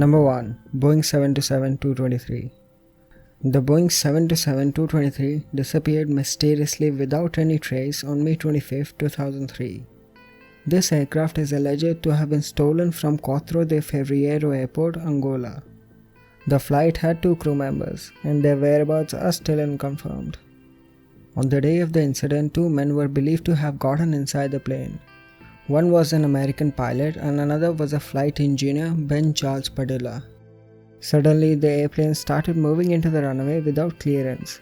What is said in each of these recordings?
Number 1. Boeing 727-223. The Boeing 727-223 disappeared mysteriously without any trace on May 25, 2003. This aircraft is alleged to have been stolen from Quatro de Fevereiro Airport, Angola. The flight had 2 crew members, and their whereabouts are still unconfirmed. On the day of the incident, 2 men were believed to have gotten inside the plane. One was an American pilot and another was a flight engineer, Ben Charles Padilla. Suddenly, the airplane started moving into the runway without clearance.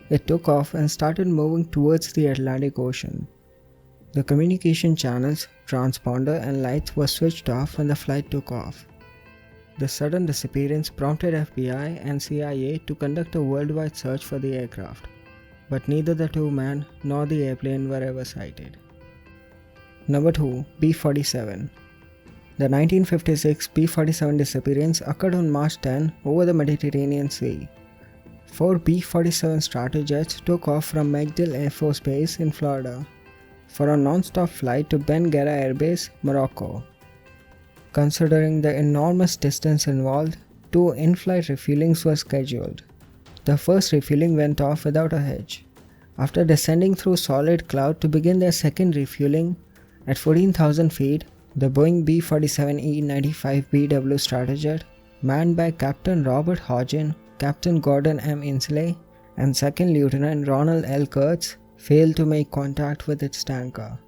It took off and started moving towards the Atlantic Ocean. The communication channels, transponder and lights were switched off when the flight took off. The sudden disappearance prompted FBI and CIA to conduct a worldwide search for the aircraft, but neither the 2 men nor the airplane were ever sighted. Number 2. B-47. The 1956 B-47 disappearance occurred on March 10 over the Mediterranean Sea. 4 B-47 stratojets took off from MacLeod Air Force Base in Florida for a non-stop flight to Ben Guera Air Base, Morocco. Considering the enormous distance involved, 2 in-flight refuelings were scheduled. The first refueling went off without a hitch. After descending through solid cloud to begin their second refueling, at 14,000 feet, the Boeing B-47E-95BW Stratojet, manned by Captain Robert Hodgin, Captain Gordon M. Inslee, and Second Lieutenant Ronald L. Kurtz, failed to make contact with its tanker.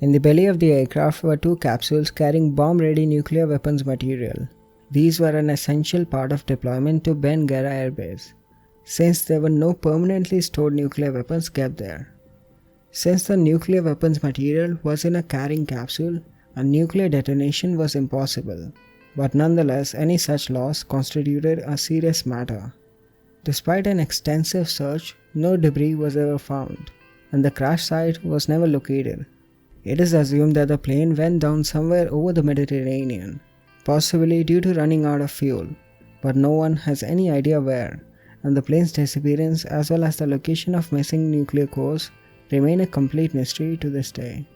In the belly of the aircraft were 2 capsules carrying bomb-ready nuclear weapons material. These were an essential part of deployment to Ben Guera Air Base, since there were no permanently stored nuclear weapons kept there. Since the nuclear weapons material was in a carrying capsule, a nuclear detonation was impossible, but nonetheless any such loss constituted a serious matter. Despite an extensive search, no debris was ever found, and the crash site was never located. It is assumed that the plane went down somewhere over the Mediterranean, possibly due to running out of fuel, but no one has any idea where, and the plane's disappearance as well as the location of missing nuclear cores remain a complete mystery to this day.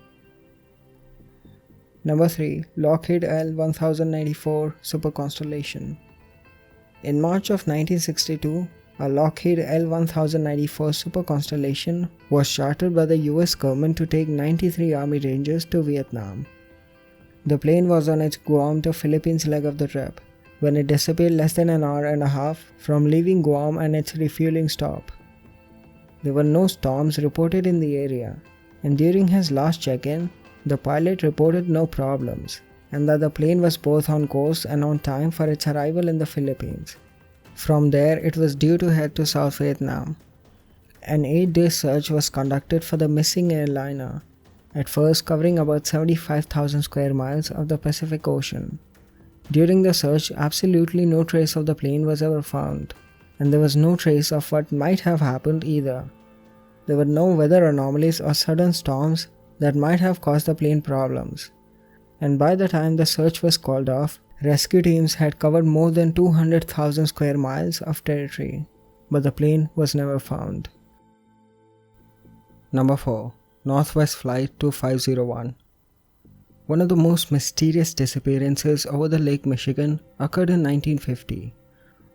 Number 3. Lockheed L-1094 Super Constellation. In March of 1962, a Lockheed L-1094 Super Constellation was chartered by the US government to take 93 Army Rangers to Vietnam. The plane was on its Guam to Philippines leg of the trip, when it disappeared less than an hour and a half from leaving Guam and its refueling stop. There were no storms reported in the area, and during his last check-in, the pilot reported no problems, and that the plane was both on course and on time for its arrival in the Philippines. From there, it was due to head to South Vietnam. An 8-day search was conducted for the missing airliner, at first covering about 75,000 square miles of the Pacific Ocean. During the search, absolutely no trace of the plane was ever found, and there was no trace of what might have happened either. There were no weather anomalies or sudden storms that might have caused the plane problems, and by the time the search was called off, rescue teams had covered more than 200,000 square miles of territory, but the plane was never found. Number 4. Northwest Flight 2501. One of the most mysterious disappearances over the Lake Michigan occurred in 1950,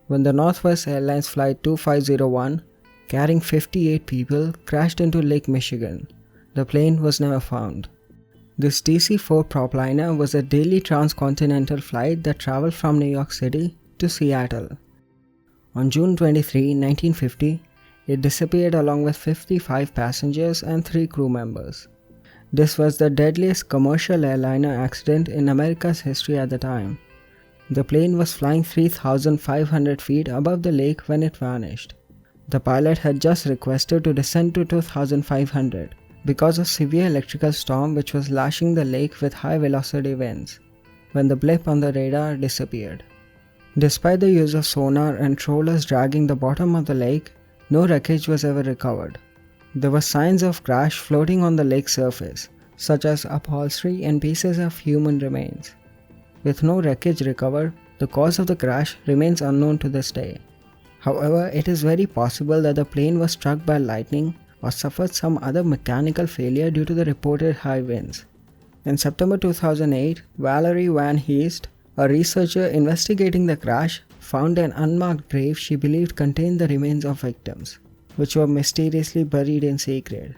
when the Northwest Airlines Flight 2501, carrying 58 people, crashed into Lake Michigan. The plane was never found. This DC-4 propliner was a daily transcontinental flight that traveled from New York City to Seattle. On June 23, 1950, it disappeared along with 55 passengers and 3 crew members. This was the deadliest commercial airliner accident in America's history at the time. The plane was flying 3,500 feet above the lake when it vanished. The pilot had just requested to descend to 2,500 because of severe electrical storm which was lashing the lake with high velocity winds, when the blip on the radar disappeared. Despite the use of sonar and trawlers dragging the bottom of the lake, no wreckage was ever recovered. There were signs of crash floating on the lake surface, such as upholstery and pieces of human remains. With no wreckage recovered, the cause of the crash remains unknown to this day. However, it is very possible that the plane was struck by lightning or suffered some other mechanical failure due to the reported high winds. In September 2008, Valerie Van Heest, A researcher investigating the crash found an unmarked grave she believed contained the remains of victims, which were mysteriously buried in secret.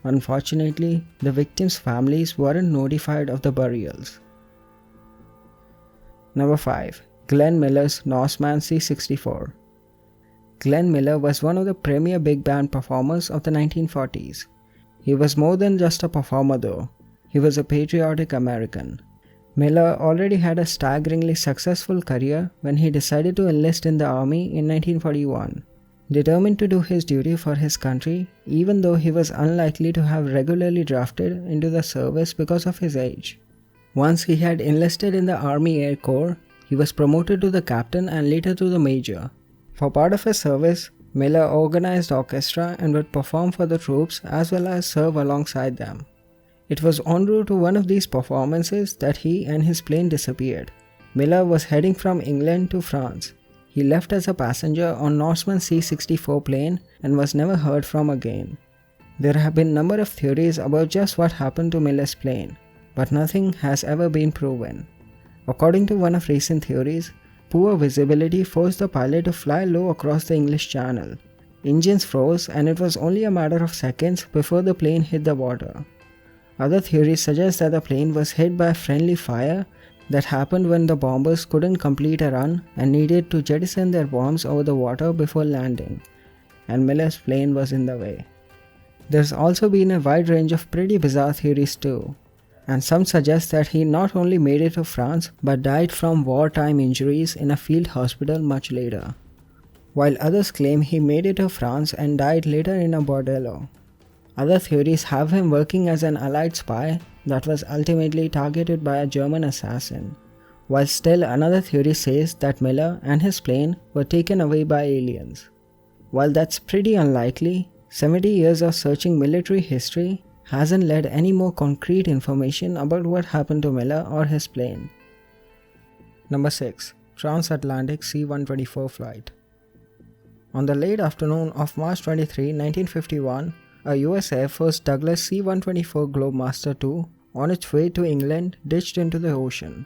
Unfortunately, the victims' families weren't notified of the burials. Number 5. Glenn Miller's NORSEMAN C-64. Glenn Miller was one of the premier big band performers of the 1940s. He was more than just a performer though. He was a patriotic American. Miller already had a staggeringly successful career when he decided to enlist in the army in 1941. Determined to do his duty for his country, even though he was unlikely to have regularly drafted into the service because of his age. Once he had enlisted in the Army Air Corps, he was promoted to the captain and later to the major. For part of his service, Miller organized orchestra and would perform for the troops as well as serve alongside them. It was en route to one of these performances that he and his plane disappeared. Miller was heading from England to France. He left as a passenger on NORSEMAN C-64 plane and was never heard from again. There have been a number of theories about just what happened to Miller's plane, but nothing has ever been proven. According to one of recent theories, poor visibility forced the pilot to fly low across the English Channel. Engines froze and it was only a matter of seconds before the plane hit the water. Other theories suggest that the plane was hit by a friendly fire that happened when the bombers couldn't complete a run and needed to jettison their bombs over the water before landing, and Miller's plane was in the way. There's also been a wide range of pretty bizarre theories too, and some suggest that he not only made it to France but died from wartime injuries in a field hospital much later, while others claim he made it to France and died later in a bordello. Other theories have him working as an Allied spy that was ultimately targeted by a German assassin, while still another theory says that Miller and his plane were taken away by aliens. While that's pretty unlikely, 70 years of searching military history hasn't led any more concrete information about what happened to Miller or his plane. Number 6. Transatlantic C-124 flight. On the late afternoon of March 23, 1951, a US Air Force Douglas C-124 Globemaster II on its way to England ditched into the ocean.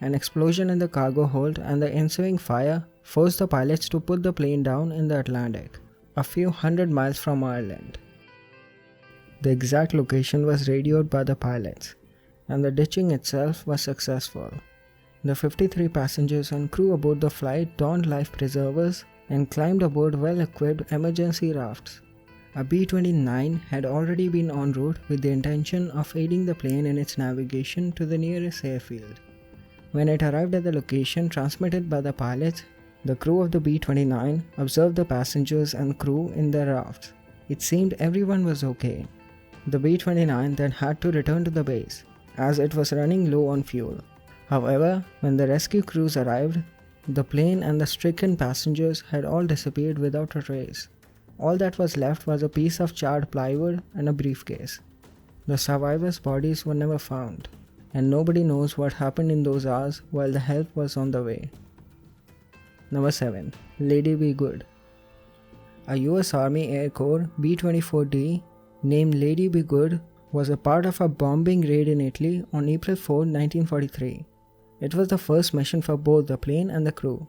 An explosion in the cargo hold and the ensuing fire forced the pilots to put the plane down in the Atlantic, a few hundred miles from Ireland. The exact location was radioed by the pilots, and the ditching itself was successful. The 53 passengers and crew aboard the flight donned life preservers and climbed aboard well-equipped emergency rafts. A B-29 had already been en route with the intention of aiding the plane in its navigation to the nearest airfield. When it arrived at the location transmitted by the pilots, the crew of the B-29 observed the passengers and crew in their rafts. It seemed everyone was okay. The B-29 then had to return to the base, as it was running low on fuel. However, when the rescue crews arrived, the plane and the stricken passengers had all disappeared without a trace. All that was left was a piece of charred plywood and a briefcase. The survivors' bodies were never found, and nobody knows what happened in those hours while the help was on the way. Number 7. Lady Be Good. A US Army Air Corps B-24D named Lady Be Good was a part of a bombing raid in Italy on April 4, 1943. It was the first mission for both the plane and the crew.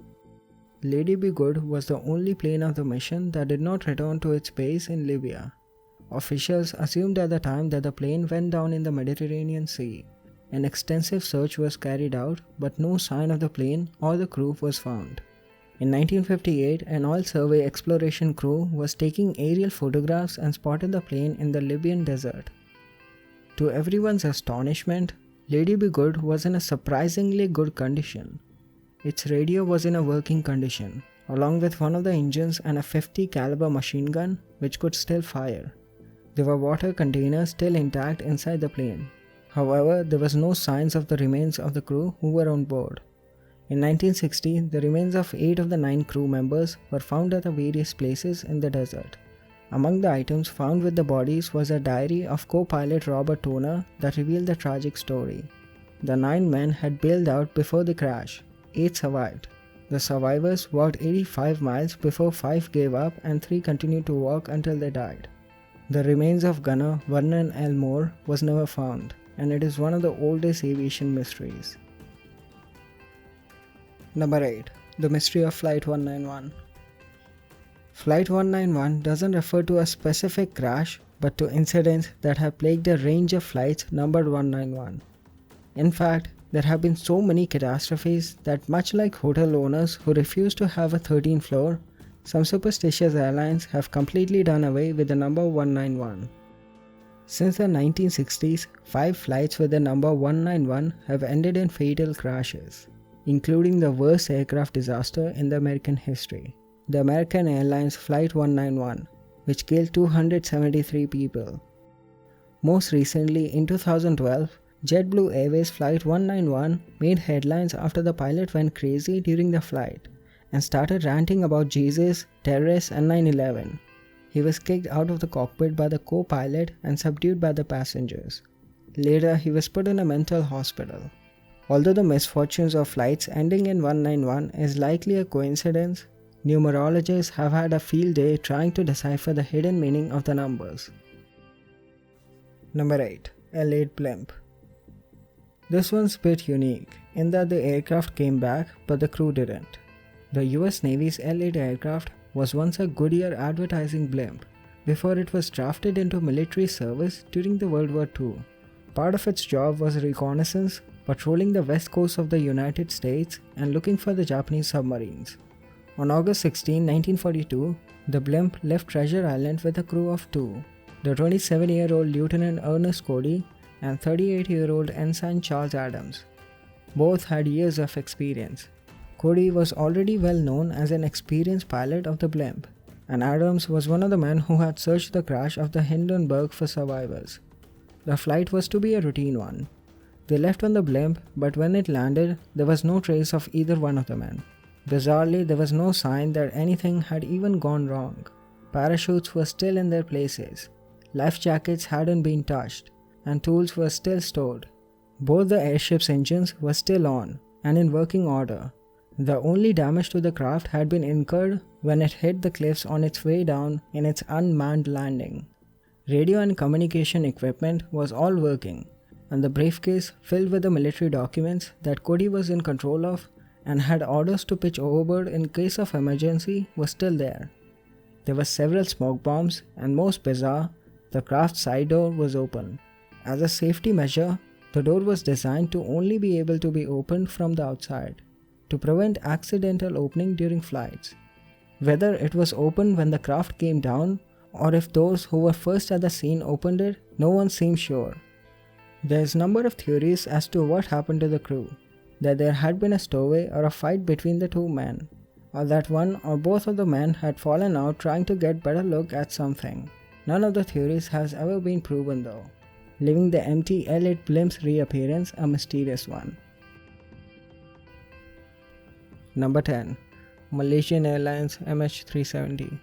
Lady Be Good was the only plane of the mission that did not return to its base in Libya. Officials assumed at the time that the plane went down in the Mediterranean Sea. An extensive search was carried out, but no sign of the plane or the crew was found. In 1958, an oil survey exploration crew was taking aerial photographs and spotted the plane in the Libyan desert. To everyone's astonishment, Lady Be Good was in a surprisingly good condition. Its radio was in a working condition, along with one of the engines and a .50 caliber machine gun which could still fire. There were water containers still intact inside the plane. However, there was no signs of the remains of the crew who were on board. In 1960, the remains of 8 of the 9 crew members were found at various places in the desert. Among the items found with the bodies was a diary of co-pilot Robert Toner that revealed the tragic story. The 9 men had bailed out before the crash. 8 survived. The survivors walked 85 miles before 5 gave up and 3 continued to walk until they died. The remains of gunner Vernon L. Moore was never found, and it is one of the oldest aviation mysteries. Number 8. The Mystery of Flight 191. Flight 191 doesn't refer to a specific crash but to incidents that have plagued a range of flights numbered 191. In fact, there have been so many catastrophes that much like hotel owners who refuse to have a 13th floor, some superstitious airlines have completely done away with the number 191. Since the 1960s, 5 flights with the number 191 have ended in fatal crashes, including the worst aircraft disaster in the American history, the American Airlines Flight 191, which killed 273 people. Most recently, in 2012, JetBlue Airways Flight 191 made headlines after the pilot went crazy during the flight and started ranting about Jesus, terrorists and 9/11. He was kicked out of the cockpit by the co-pilot and subdued by the passengers. Later, he was put in a mental hospital. Although the misfortunes of flights ending in 191 is likely a coincidence, numerologists have had a field day trying to decipher the hidden meaning of the numbers. Number 8. L8 Blimp. This one's a bit unique in that the aircraft came back but the crew didn't. The US Navy's L8 aircraft was once a Goodyear advertising blimp before it was drafted into military service during the World War II. Part of its job was reconnaissance, patrolling the west coast of the United States and looking for the Japanese submarines. On August 16, 1942, the blimp left Treasure Island with a crew of 2, the 27-year-old Lieutenant Ernest Cody and 38-year-old Ensign Charles Adams. Both had years of experience. Cody was already well known as an experienced pilot of the blimp, and Adams was one of the men who had searched the crash of the Hindenburg for survivors. The flight was to be a routine one. They left on the blimp, but when it landed, there was no trace of either one of the men. Bizarrely, there was no sign that anything had even gone wrong. Parachutes were still in their places. Life jackets hadn't been touched, and tools were still stored. Both the airship's engines were still on and in working order. The only damage to the craft had been incurred when it hit the cliffs on its way down in its unmanned landing. Radio and communication equipment was all working, and the briefcase filled with the military documents that Cody was in control of and had orders to pitch overboard in case of emergency was still there. There were several smoke bombs, and most bizarre, the craft's side door was open. As a safety measure, the door was designed to only be able to be opened from the outside, to prevent accidental opening during flights. Whether it was opened when the craft came down, or if those who were first at the scene opened it, no one seems sure. There's a number of theories as to what happened to the crew, that there had been a stowaway or a fight between the two men, or that one or both of the men had fallen out trying to get better look at something. None of the theories has ever been proven though, leaving the empty L8 blimp's reappearance a mysterious one. Number 10. Malaysian Airlines MH370.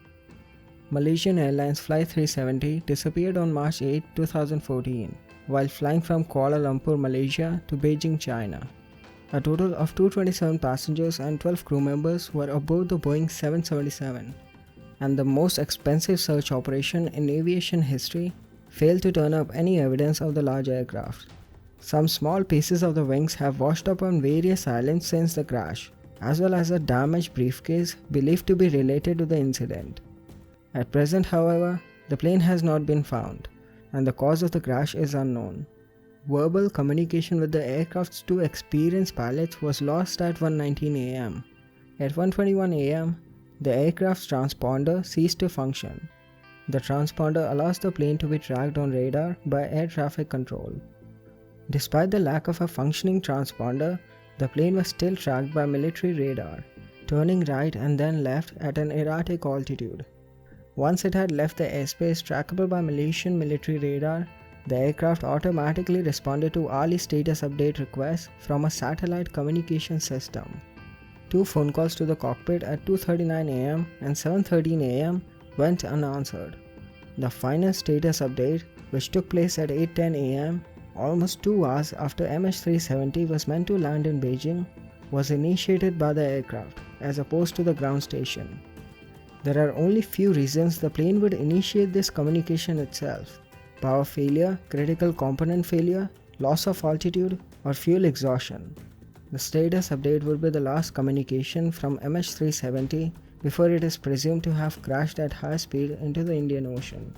Malaysian Airlines Flight 370 disappeared on March 8, 2014, while flying from Kuala Lumpur, Malaysia to Beijing, China. A total of 227 passengers and 12 crew members were aboard the Boeing 777, and the most expensive search operation in aviation history failed to turn up any evidence of the large aircraft. Some small pieces of the wings have washed up on various islands since the crash, as well as a damaged briefcase believed to be related to the incident. At present, however, the plane has not been found, and the cause of the crash is unknown. Verbal communication with the aircraft's 2 experienced pilots was lost at 1:19 a.m. At 1:21 a.m., the aircraft's transponder ceased to function. The transponder allows the plane to be tracked on radar by air traffic control. Despite the lack of a functioning transponder, the plane was still tracked by military radar, turning right and then left at an erratic altitude. Once it had left the airspace trackable by Malaysian military radar, the aircraft automatically responded to hourly status update requests from a satellite communication system. 2 phone calls to the cockpit at 2:39 a.m. and 7:13 a.m. went unanswered. The final status update, which took place at 8:10 a.m., almost 2 hours after MH370 was meant to land in Beijing, was initiated by the aircraft as opposed to the ground station. There are only few reasons the plane would initiate this communication itself: power failure, critical component failure, loss of altitude, or fuel exhaustion. The status update would be the last communication from MH370 before it is presumed to have crashed at high speed into the Indian Ocean.